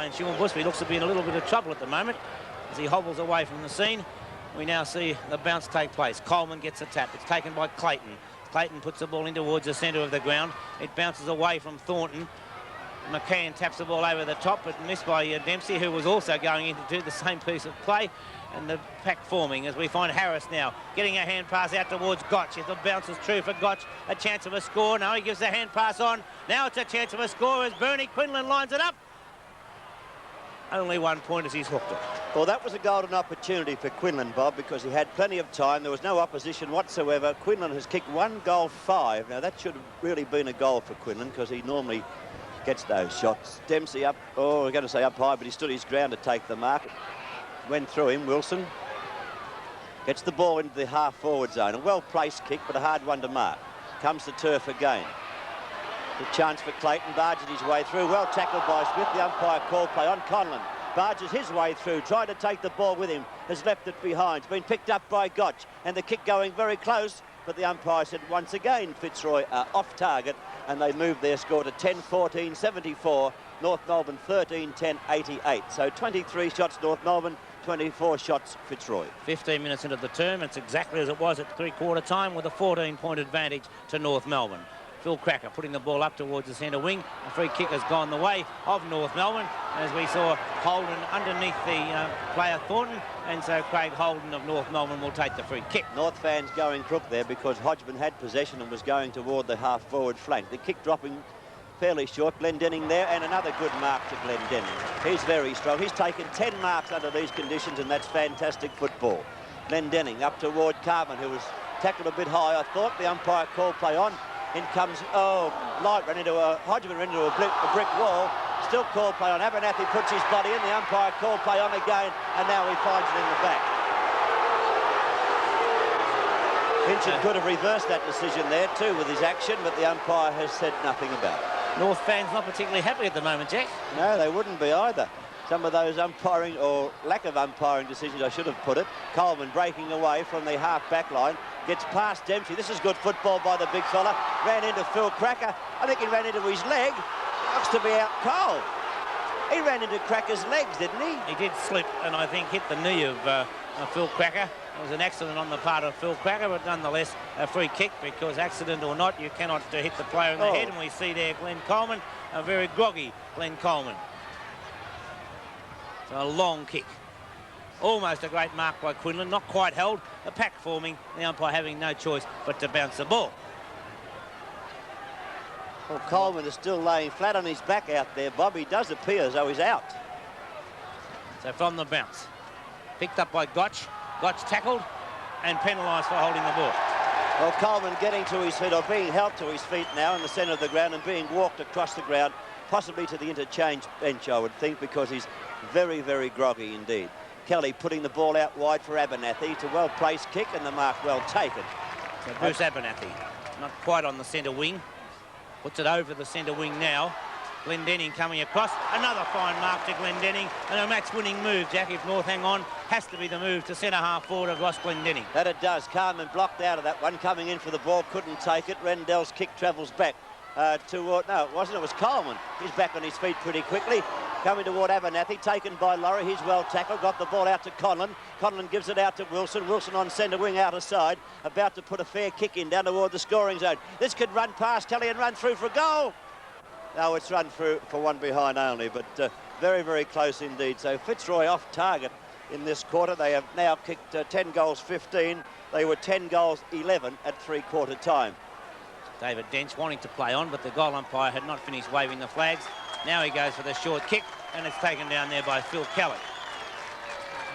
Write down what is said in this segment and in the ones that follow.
And Sean Busby looks to be in a little bit of trouble at the moment as he hobbles away from the scene. We now see the bounce take place. Coleman gets a tap. It's taken by Clayton. Clayton puts the ball in towards the centre of the ground. It bounces away from Thornton. McCann taps the ball over the top, but missed by Dempsey, who was also going in to do the same piece of play. And the pack forming as we find Harris now getting a hand pass out towards Gotch. If the bounce is true for Gotch, a chance of a score. No, he gives the hand pass on. Now it's a chance of a score as Bernie Quinlan lines it up. Only 1 point as he's hooked it. Well, that was a golden opportunity for Quinlan, Bob, because he had plenty of time. There was no opposition whatsoever. Quinlan has kicked 1 goal 5. Now, that should have really been a goal for Quinlan because he normally gets those shots. Dempsey up, oh, we're going to say up high, but he stood his ground to take the mark. Went through him. Wilson gets the ball into the half-forward zone. A well-placed kick, but a hard one to mark. Comes to turf again. The chance for Clayton, barges his way through. Well tackled by Smith. The umpire called play on Conlon. Barges his way through, tried to take the ball with him, has left it behind. It's been picked up by Gotch, and the kick going very close, but the umpire said once again Fitzroy are off target, and they moved their score to 10-14-74. North Melbourne 13-10-88. So 23 shots North Melbourne, 24 shots Fitzroy. 15 minutes into the term, it's exactly as it was at three-quarter time with a 14-point advantage to North Melbourne. Phil Cracker putting the ball up towards the centre wing. A free kick has gone the way of North Melbourne, as we saw Holden underneath the player Thornton, and so Craig Holden of North Melbourne will take the free kick. North fans going crook there because Hodgman had possession and was going toward the half-forward flank. The kick dropping fairly short. Glendenning there, and another good mark to Glendenning. He's very strong. He's taken 10 marks under these conditions, and that's fantastic football. Glendenning up toward Carman, who was tackled a bit high, I thought. The umpire called play on. In comes, Light ran into Hodgman ran into a brick wall. Still called play on. Abernathy puts his body in. The umpire called play on again, and now he finds it in the back. Vincent could have reversed that decision there too with his action, but the umpire has said nothing about it. North fans not particularly happy at the moment, Jack. No, they wouldn't be either. Some of those umpiring, or lack of umpiring decisions, I should have put it. Coleman breaking away from the half-back line. Gets past Dempsey. This is good football by the big fella. Ran into Phil Cracker. I think he ran into his leg. Looks to be out cold. He ran into Cracker's legs, didn't he? He did slip and I think hit the knee of Phil Cracker. It was an accident on the part of Phil Cracker, but nonetheless a free kick, because accident or not, you cannot hit the player in the head. And we see there Glenn Coleman, a very groggy Glenn Coleman. So a long kick. Almost a great mark by Quinlan, not quite held. The pack forming, the umpire having no choice but to bounce the ball. Well, Coleman is still laying flat on his back out there, Bob. He does appear as though he's out. So from the bounce, picked up by Gotch. Gotch tackled and penalised for holding the ball. Well, Coleman getting to his feet, or being helped to his feet now in the centre of the ground and being walked across the ground, possibly to the interchange bench, I would think, because he's very, very groggy indeed. Kelly putting the ball out wide for Abernathy. It's a well-placed kick and the mark well taken. So Bruce Abernathy, not quite on the centre wing. Puts it over the centre wing now. Glendenning coming across. Another fine mark to Glendenning. And a match-winning move, Jack, if North hang on, has to be the move to centre half forward of Ross Glendenning. That it does. Carman blocked out of that one. Coming in for the ball, couldn't take it. Rendell's kick travels back no, it wasn't. It was Coleman. He's back on his feet pretty quickly. Coming toward Abernathy, taken by Laurie. He's well tackled. Got the ball out to Conlon. Conlon gives it out to Wilson. Wilson on centre wing, outer side. About to put a fair kick in down toward the scoring zone. This could run past Kelly and run through for a goal. No, it's run through for one behind only, but very, very close indeed. So Fitzroy off target in this quarter. They have now kicked 10 goals, 15. They were 10 goals, 11 at three-quarter time. David Dench wanting to play on, but the goal umpire had not finished waving the flags. Now he goes for the short kick, and it's taken down there by Phil Kelly.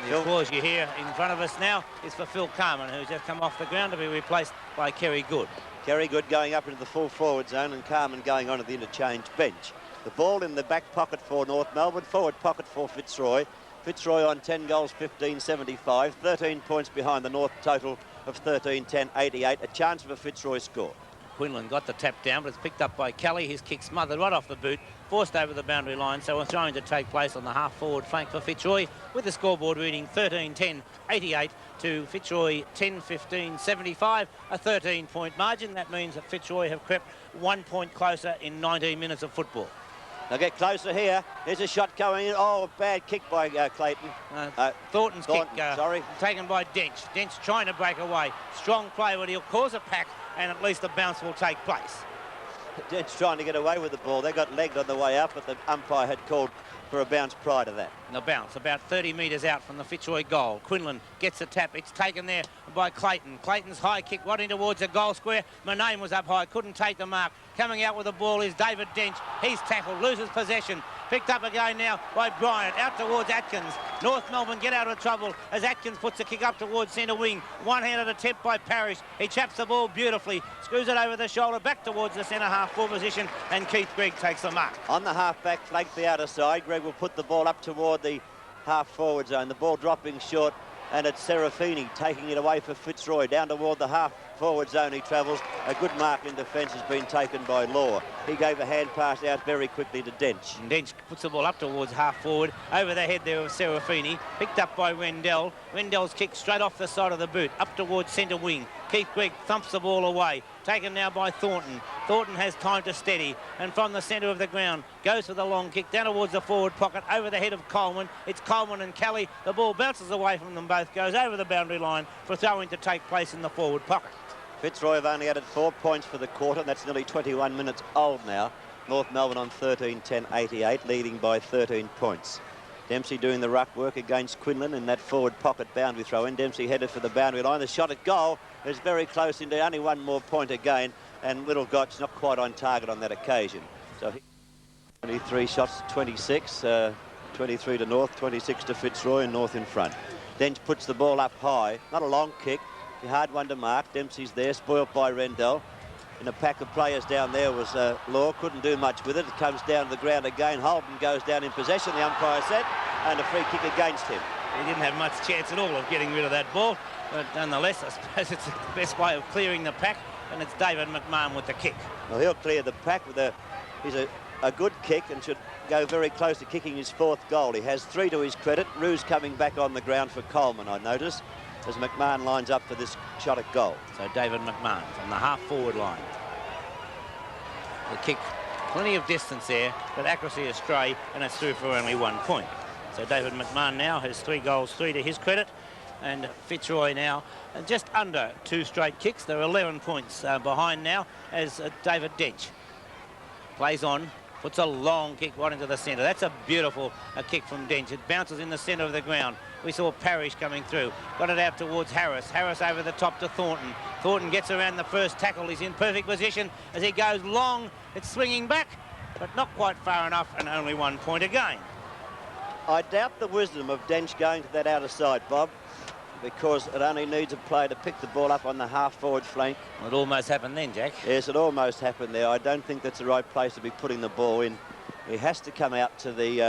The applause you hear in front of us now is for Phil Carman, who's just come off the ground to be replaced by Kerry Good. Kerry Good going up into the full forward zone, and Carman going on to the interchange bench. The ball in the back pocket for North Melbourne, forward pocket for Fitzroy. Fitzroy on 10 goals, 15-75, 13 points behind the North total of 13-10-88. A chance of a Fitzroy score. Quinlan got the tap down, but it's picked up by Kelly. His kick smothered right off the boot, forced over the boundary line. So a throwing to take place on the half-forward flank for Fitzroy, with the scoreboard reading 13-10-88 to Fitzroy 10-15-75, a 13-point margin. That means that Fitzroy have crept 1 point closer in 19 minutes of football. They'll get closer here. There's a shot going in. Oh, bad kick by Clayton. Thornton's kick sorry. taken by Dench. Dench trying to break away. Strong play, but he'll cause a pack, and at least the bounce will take place. Dench trying to get away with the ball. They got legged on the way up, but the umpire had called for a bounce prior to that. And the bounce about 30 metres out from the Fitzroy goal. Quinlan gets a tap. It's taken there by Clayton. Clayton's high kick right in towards the goal square. Murnane was up high, couldn't take the mark. Coming out with the ball is David Dench. He's tackled, loses possession. Picked up again now by Bryant, out towards Atkins. North Melbourne get out of trouble as Atkins puts the kick up towards centre wing. One-handed attempt by Parrish. He chaps the ball beautifully, screws it over the shoulder, back towards the centre half full position, and Keith Gregg takes the mark. On the half-back flank, the outer side, Gregg will put the ball up toward the half-forward zone. The ball dropping short, and it's Serafini taking it away for Fitzroy. Down toward the half-forward zone he travels. A good mark in defence has been taken by Law. He gave a hand pass out very quickly to Dench. And Dench puts the ball up towards half-forward. Over the head there of Serafini. Picked up by Rendell. Rendell's kick straight off the side of the boot, up towards centre wing. Keith Gregg thumps the ball away. Taken now by Thornton. Thornton has time to steady, and from the centre of the ground goes for the long kick down towards the forward pocket over the head of Coleman. It's Coleman and Kelly. The ball bounces away from them both, goes over the boundary line for throwing to take place in the forward pocket. Fitzroy have only added 4 points for the quarter, and that's nearly 21 minutes old now. North Melbourne on 13-10-88, leading by 13 points. Dempsey doing the ruck work against Quinlan in that forward pocket boundary throw in. Dempsey headed for the boundary line. The shot at goal is very close indeed. Only one more point again, and Little Gotch not quite on target on that occasion. So 23 shots to 26, 23 to North, 26 to Fitzroy, and North in front. Dench puts the ball up high. Not a long kick. A hard one to mark. Dempsey's there, spoilt by Rendell. In a pack of players down there was Law, couldn't do much with it. It comes down to the ground again. Holden goes down in possession, the umpire said, and a free kick against him. He didn't have much chance at all of getting rid of that ball, but nonetheless, I suppose it's the best way of clearing the pack, and it's David McMahon with the kick. Well, he'll clear the pack with he's a good kick and should go very close to kicking his 4th goal. He has 3 to his credit. Roos coming back on the ground for Coleman, I notice, as McMahon lines up for this shot at goal. So David McMahon from the half-forward line. The kick, plenty of distance there, but accuracy astray, and it's through for only 1 point. So David McMahon now has 3 goals, 3 to his credit, and Fitzroy now just under 2 straight kicks. They're 11 points behind now as David Dench plays on, puts a long kick right into the centre. That's a beautiful kick from Dench. It bounces in the centre of the ground. We saw Parrish coming through. Got it out towards Harris. Harris over the top to Thornton. Thornton gets around the first tackle. He's in perfect position as he goes long. It's swinging back, but not quite far enough, and only 1 point again. I doubt the wisdom of Dench going to that outer side, Bob, because it only needs a player to pick the ball up on the half-forward flank. Well, it almost happened then, Jack. Yes, it almost happened there. I don't think that's the right place to be putting the ball in. He has to come out to the,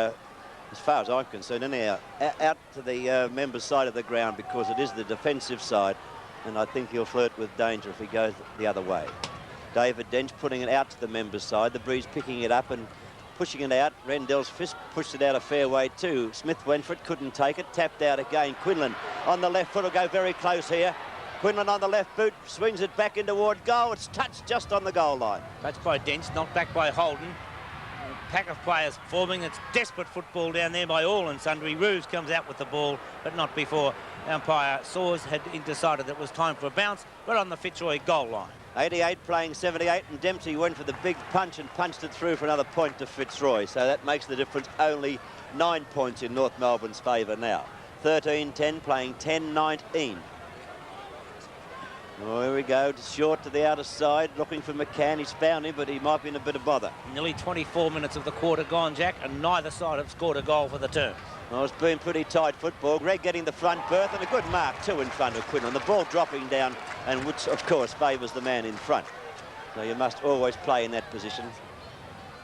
as far as I'm concerned, anyhow, out to the members' side of the ground, because it is the defensive side, and I think he'll flirt with danger if he goes the other way. David Dench putting it out to the members' side. The Breeze picking it up and pushing it out. Rendell's fist pushed it out a fair way too. Smith went for it, couldn't take it. Tapped out again. Quinlan on the left foot will go very close here. Quinlan on the left boot, swings it back in toward goal. It's touched just on the goal line. Touched by Dench, knocked back by Holden. A pack of players forming. It's desperate football down there by all and sundry. Roos comes out with the ball, but not before umpire Saws had decided that it was time for a bounce, but on the Fitzroy goal line. 88 playing 78, and Dempsey went for the big punch and punched it through for another point to Fitzroy. So that makes the difference only 9 points in North Melbourne's favour now. 13-10 playing 10-19. Oh, here we go, short to the outer side, looking for McCann. He's found him, but he might be in a bit of bother. Nearly 24 minutes of the quarter gone, Jack, and neither side have scored a goal for the term. Well, it's been pretty tight football. Gregg getting the front berth, and a good mark too in front of Quinlan. The ball dropping down, and which of course favours the man in front. So you must always play in that position,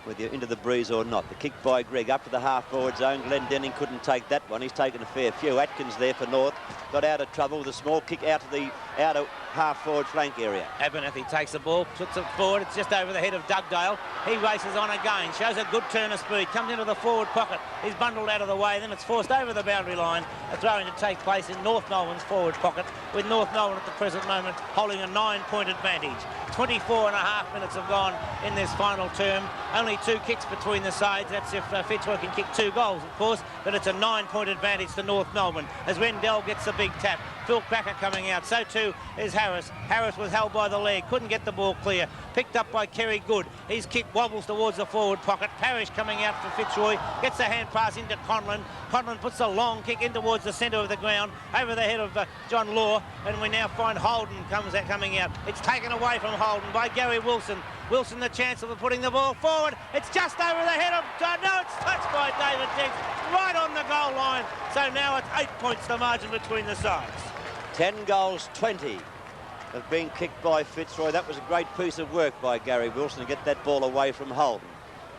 whether you're into the breeze or not. The kick by Gregg up to the half-forward zone. Glenn Denning couldn't take that one. He's taken a fair few. Atkins there for North. Got out of trouble with a small kick out to the outer half-forward flank area. Abernethy takes the ball, puts it forward. It's just over the head of Dugdale. He races on again, shows a good turn of speed, comes into the forward pocket. He's bundled out of the way, then it's forced over the boundary line. A throwing to take place in North Melbourne's forward pocket, with North Melbourne at the present moment holding a 9-point advantage. 24 and a half minutes have gone in this final term. Only 2 kicks between the sides. That's if Fitzroy can kick 2 goals, of course, but it's a 9-point advantage to North Melbourne as Rendell gets the big tap. Phil Cracker coming out. So too is Harris. Harris was held by the leg. Couldn't get the ball clear. Picked up by Kerry Good. His kick wobbles towards the forward pocket. Parrish coming out for Fitzroy. Gets the hand pass into Conlon. Conlon puts a long kick in towards the centre of the ground over the head of John Law. And we now find Holden coming out. It's taken away from Holden by Gary Wilson. Wilson the chance of putting the ball forward. It's just over the head of... no, it's touched by David Dench. Right on the goal line. So now it's 8 points the margin between the sides. 10 goals, 20 have been kicked by Fitzroy. That was a great piece of work by Gary Wilson to get that ball away from Holden.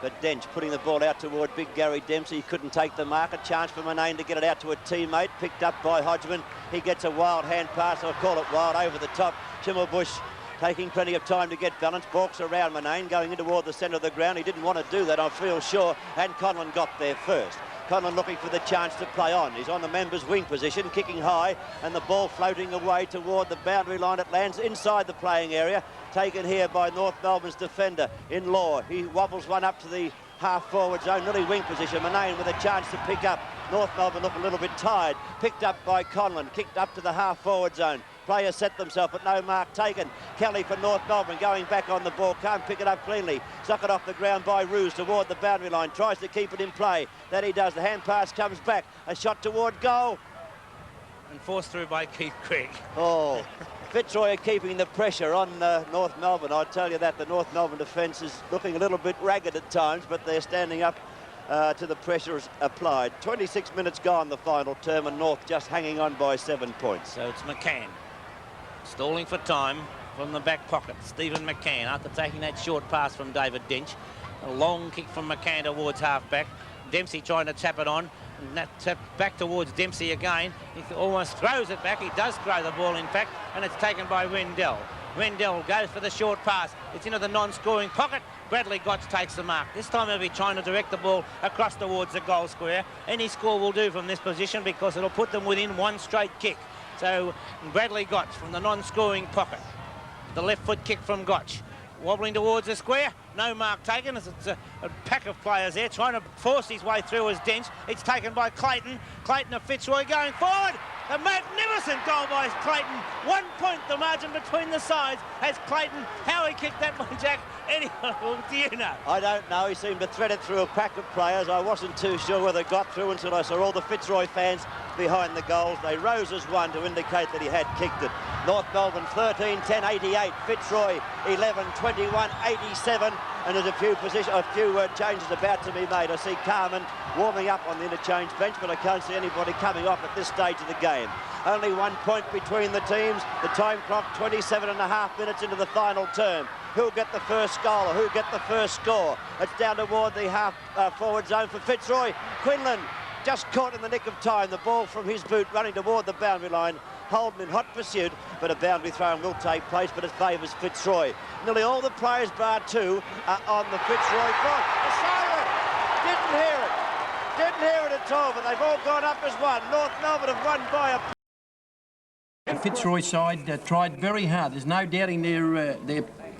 But Dench putting the ball out toward big Gary Dempsey. He couldn't take the mark. A chance for Manane to get it out to a teammate. Picked up by Hodgman. He gets a wild hand pass. I'll call it wild over the top. Schimmelbusch taking plenty of time to get balance. Balks around Manane going in toward the centre of the ground. He didn't want to do that, I feel sure. And Conlon got there first. Conlon looking for the chance to play on. He's on the members' wing position, kicking high, and the ball floating away toward the boundary line. It lands inside the playing area, taken here by North Melbourne's defender in Law. He wobbles one up to the half-forward zone, nearly wing position. Manane with a chance to pick up. North Melbourne look a little bit tired. Picked up by Conlon, kicked up to the half-forward zone. Players set themselves, but no mark taken. Kelly for North Melbourne going back on the ball. Can't pick it up cleanly. Suck it off the ground by Roos toward the boundary line. Tries to keep it in play. That he does. The hand pass comes back. A shot toward goal. And forced through by Keith Craig. Oh, Fitzroy are keeping the pressure on North Melbourne. I'll tell you that the North Melbourne defence is looking a little bit ragged at times, but they're standing up to the pressure applied. 26 minutes gone the final term, and North just hanging on by 7 points. So it's McCann. Stalling for time from the back pocket. Stephen McCann after taking that short pass from David Dench. A long kick from McCann towards half-back. Dempsey trying to tap it on. And that tap back towards Dempsey again. He almost throws it back. He does throw the ball, in fact, and it's taken by Rendell. Rendell goes for the short pass. It's into the non-scoring pocket. Bradley Gotch takes the mark. This time he'll be trying to direct the ball across towards the goal square. Any score will do from this position because it'll put them within 1 straight kick. So Bradley Gotch from the non-scoring pocket. The left foot kick from Gotch. Wobbling towards the square. No mark taken as it's a pack of players there trying to force his way through as Dench. It's taken by Clayton. Clayton of Fitzroy going forward. A magnificent goal by Clayton. 1 point the margin between the sides as Clayton. How he kicked that one, Jack? Anyone, do you know? I don't know. He seemed to thread it through a pack of players. I wasn't too sure whether it got through until I saw all the Fitzroy fans behind the goals. They rose as one to indicate that he had kicked it. North Melbourne 13-10, 88. Fitzroy 11-21, 87. And there's a few changes about to be made. I see Carmen warming up on the interchange bench, but I can't see anybody coming off at this stage of the game. Only 1 point between the teams. The time clock 27.5 minutes into the final term. Who'll get the first goal or who'll get the first score? It's down toward the half-forward zone for Fitzroy. Quinlan just caught in the nick of time. The ball from his boot running toward the boundary line. Holden in hot pursuit, but a boundary throw will take place, but it favours Fitzroy. Nearly all the players, bar 2, are on the Fitzroy front. A siren! Didn't hear it. Didn't hear it at all, but they've all gone up as one. North Melbourne have won by a... The Fitzroy side tried very hard. There's no doubting their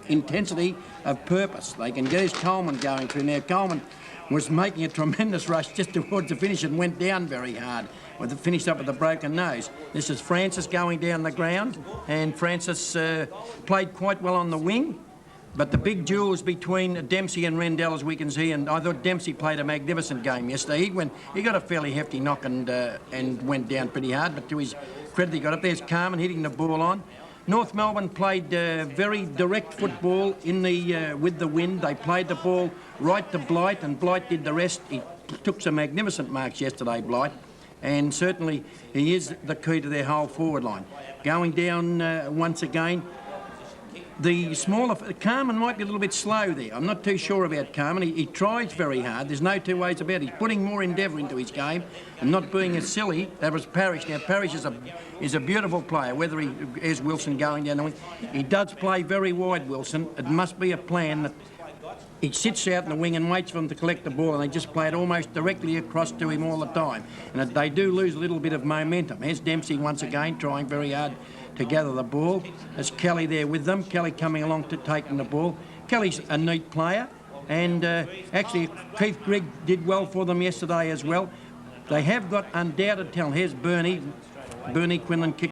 intensity of purpose. They can get his Coleman going through. Now, Coleman was making a tremendous rush just towards the finish and went down very hard. With it finished up with a broken nose. This is Francis going down the ground, and Francis played quite well on the wing, but the big duels between Dempsey and Rendell, as we can see, and I thought Dempsey played a magnificent game yesterday. He got a fairly hefty knock and went down pretty hard, but to his credit, he got up. There's Carmen hitting the ball on. North Melbourne played very direct football in the with the wind. They played the ball right to Blight, and Blight did the rest. He took some magnificent marks yesterday, Blight. And certainly he is the key to their whole forward line. Going down once again, the smaller... Carmen might be a little bit slow there. I'm not too sure about Carmen. He tries very hard. There's no two ways about it. He's putting more endeavour into his game and not being as silly. That was Parrish. Now, Parrish is a beautiful player, whether he is Wilson going down the wing. He does play very wide, Wilson. It must be a plan that he sits out in the wing and waits for them to collect the ball, and they just play it almost directly across to him all the time. And they do lose a little bit of momentum. Here's Dempsey once again trying very hard to gather the ball. There's Kelly there with them. Kelly coming along to taking the ball. Kelly's a neat player, And actually, Keith Grigg did well for them yesterday as well. They have got undoubted talent. Here's Bernie Quinlan kicks